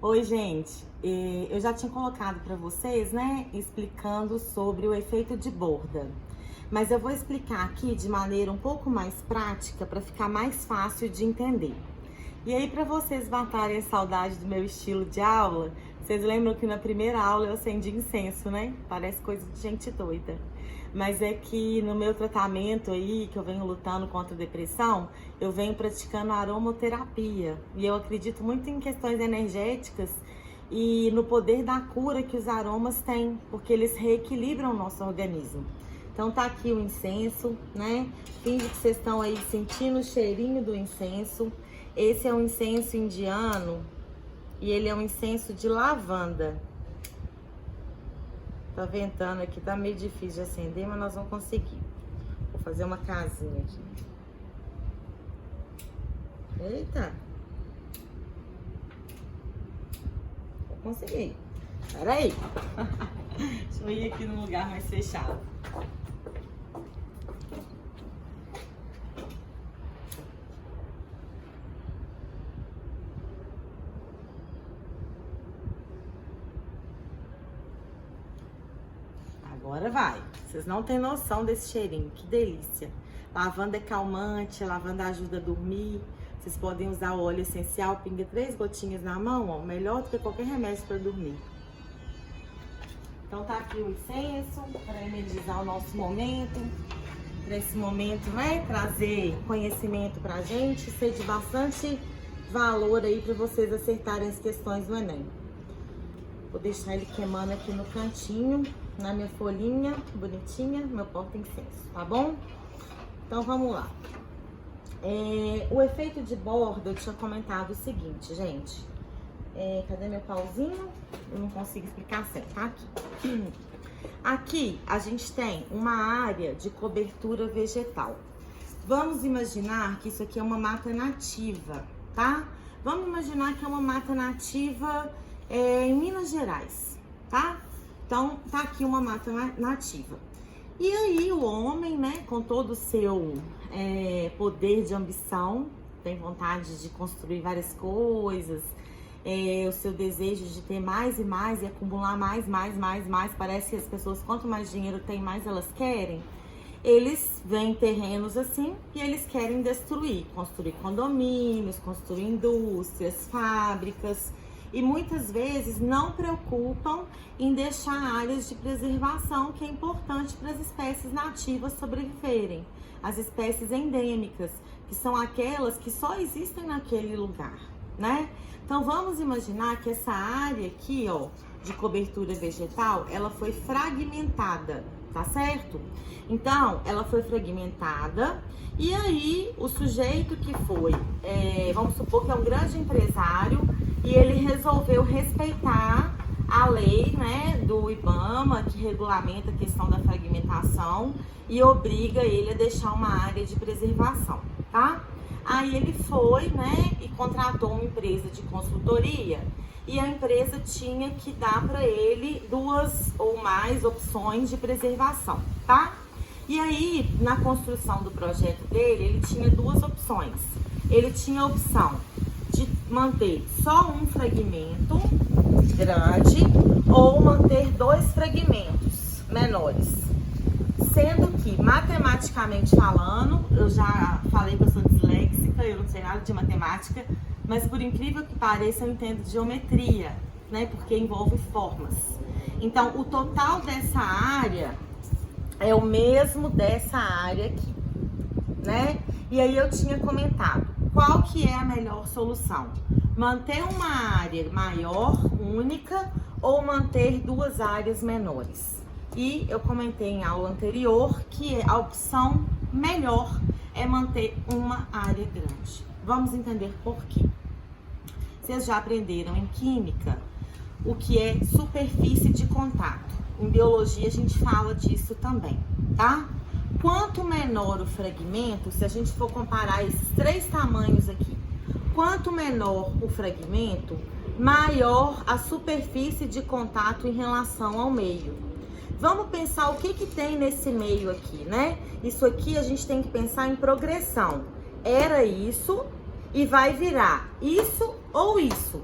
Oi, gente. Eu já tinha colocado para vocês, né, explicando sobre o efeito de borda. Mas eu vou explicar aqui de maneira um pouco mais prática para ficar mais fácil de entender. E aí, para vocês matarem a saudade do meu estilo de aula, vocês lembram que na primeira aula eu acendi incenso, né? Parece coisa de gente doida. Mas é que no meu tratamento aí, que eu venho lutando contra a depressão, eu venho praticando aromaterapia. E eu acredito muito em questões energéticas e no poder da cura que os aromas têm, porque eles reequilibram o nosso organismo. Então tá aqui o incenso, né? Finge que vocês estão aí sentindo o cheirinho do incenso. Esse é um incenso indiano e ele é um incenso de lavanda. Tá ventando aqui, tá meio difícil de acender, mas nós vamos conseguir. Vou fazer uma casinha aqui. Eita! Vou conseguir. Pera aí. Deixa eu ir aqui num lugar mais fechado. Agora vai. Vocês não têm noção desse cheirinho. Que delícia. Lavanda é calmante, a lavanda ajuda a dormir. Vocês podem usar o óleo essencial, pinga 3 gotinhas na mão, ó. Melhor do que qualquer remédio para dormir. Então tá aqui o incenso para energizar o nosso momento. Para esse momento, né? Trazer conhecimento pra gente, ser de bastante valor aí para vocês acertarem as questões do Enem. Vou deixar ele queimando aqui no cantinho, na minha folhinha bonitinha, meu porta-incenso, tá bom? Então vamos lá. O efeito de borda, eu tinha comentado o seguinte, gente. Cadê meu pauzinho? Eu não consigo explicar certo, tá aqui. Aqui a gente tem uma área de cobertura vegetal. Vamos imaginar que isso aqui é uma mata nativa, tá? Vamos imaginar que é uma mata nativa em Minas Gerais, tá? Então, tá aqui uma mata nativa. E aí, o homem, né, com todo o seu poder de ambição, tem vontade de construir várias coisas, o seu desejo de ter mais e mais e acumular mais, parece que as pessoas, quanto mais dinheiro tem, mais elas querem. Eles veem terrenos assim e eles querem destruir, construir condomínios, construir indústrias, fábricas. E muitas vezes não preocupam em deixar áreas de preservação, que é importante para as espécies nativas sobreviverem. As espécies endêmicas, que são aquelas que só existem naquele lugar, né? Então vamos imaginar que essa área aqui, ó, de cobertura vegetal, ela foi fragmentada, tá certo? Então, ela foi fragmentada e aí o sujeito que foi, vamos supor que é um grande empresário, e ele resolveu respeitar a lei, né, do IBAMA, que regulamenta a questão da fragmentação e obriga ele a deixar uma área de preservação, tá? Aí ele foi, né, e contratou uma empresa de consultoria e a empresa tinha que dar para ele 2 ou mais opções de preservação, tá? E aí, na construção do projeto dele, ele tinha 2 opções. Ele tinha a opção de manter só um fragmento grande ou manter 2 fragmentos menores. Sendo que, matematicamente falando, eu já falei que eu sou disléxica, eu não sei nada de matemática, mas por incrível que pareça, eu entendo de geometria, né? Porque envolve formas. Então, o total dessa área é o mesmo dessa área aqui, né? E aí eu tinha comentado, qual que é a melhor solução? Manter uma área maior, única, ou manter 2 áreas menores? E eu comentei em aula anterior que a opção melhor é manter uma área grande. Vamos entender por quê. Vocês já aprenderam em química o que é superfície de contato. Em biologia a gente fala disso também, tá? Quanto menor o fragmento, se a gente for comparar esses 3 tamanhos aqui, quanto menor o fragmento, maior a superfície de contato em relação ao meio. Vamos pensar o que tem nesse meio aqui, né? Isso aqui a gente tem que pensar em progressão. Era isso e vai virar isso ou isso,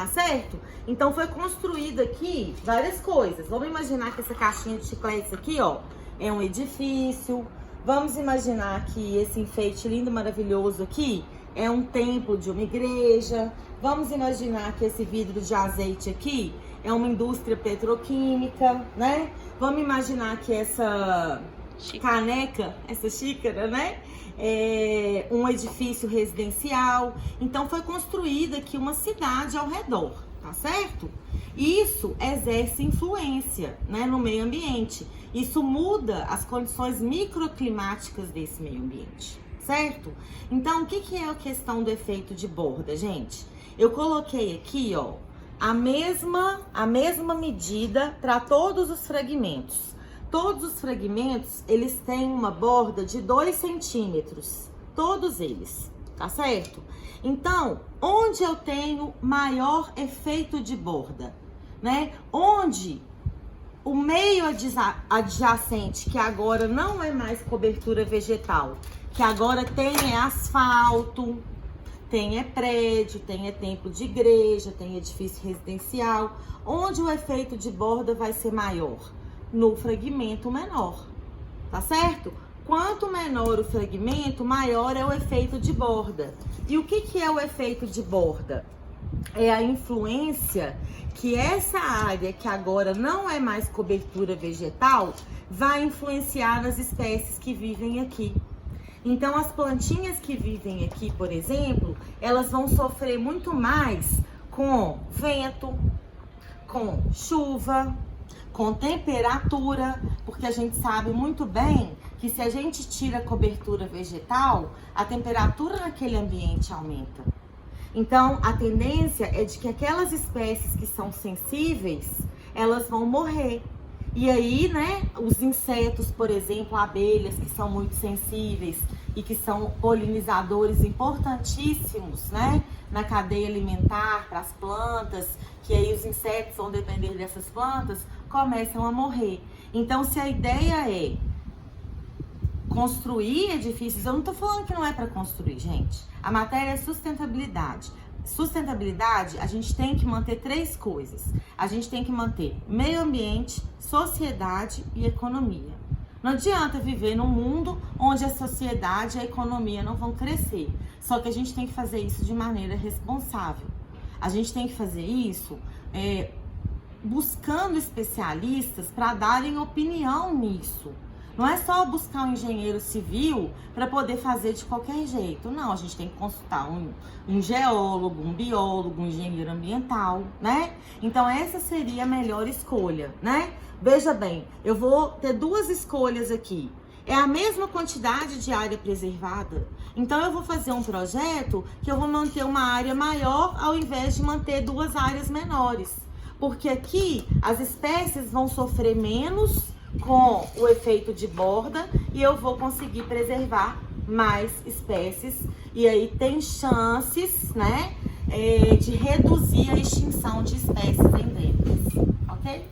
tá certo? Então foi construído aqui várias coisas. Vamos imaginar que essa caixinha de chicletes aqui, ó, é um edifício. Vamos imaginar que esse enfeite lindo, maravilhoso aqui é um templo de uma igreja. Vamos imaginar que esse vidro de azeite aqui é uma indústria petroquímica, né? Vamos imaginar que essa caneca, essa xícara, né? É um edifício residencial. Então foi construída aqui uma cidade ao redor, tá certo? Isso exerce influência, né, no meio ambiente. Isso muda as condições microclimáticas desse meio ambiente, certo? Então, o que é a questão do efeito de borda, gente? Eu coloquei aqui, ó, a mesma medida para todos os fragmentos. Todos os fragmentos, eles têm uma borda de 2 centímetros, todos eles, tá certo? Então, onde eu tenho maior efeito de borda, né? Onde o meio adjacente, que agora não é mais cobertura vegetal, que agora tem asfalto, tem prédio, tem templo de igreja, tem edifício residencial, onde o efeito de borda vai ser maior? No fragmento menor, tá certo? Quanto menor o fragmento, maior é o efeito de borda. E o que é o efeito de borda? É a influência que essa área, que agora não é mais cobertura vegetal, vai influenciar nas espécies que vivem aqui. Então, as plantinhas que vivem aqui, por exemplo, elas vão sofrer muito mais com vento, com chuva, com temperatura, porque a gente sabe muito bem que se a gente tira a cobertura vegetal, a temperatura naquele ambiente aumenta. Então, a tendência é de que aquelas espécies que são sensíveis, elas vão morrer. E aí, né, os insetos, por exemplo, abelhas, que são muito sensíveis e que são polinizadores importantíssimos, né, na cadeia alimentar para as plantas, que aí os insetos vão depender dessas plantas, começam a morrer. Então, se a ideia é construir edifícios, eu não tô falando que não é para construir, gente. A matéria é sustentabilidade. Sustentabilidade, a gente tem que manter 3 coisas. A gente tem que manter meio ambiente, sociedade e economia. Não adianta viver num mundo onde a sociedade e a economia não vão crescer. Só que a gente tem que fazer isso de maneira responsável. A gente tem que fazer isso buscando especialistas para darem opinião nisso. Não é só buscar um engenheiro civil para poder fazer de qualquer jeito. Não, a gente tem que consultar um geólogo, um biólogo, um engenheiro ambiental, né? Então, essa seria a melhor escolha, né? Veja bem, eu vou ter 2 escolhas aqui. É a mesma quantidade de área preservada. Então, eu vou fazer um projeto que eu vou manter uma área maior ao invés de manter 2 áreas menores. Porque aqui, as espécies vão sofrer menos com o efeito de borda e eu vou conseguir preservar mais espécies e aí tem chances, né, de reduzir a extinção de espécies endêmicas, ok?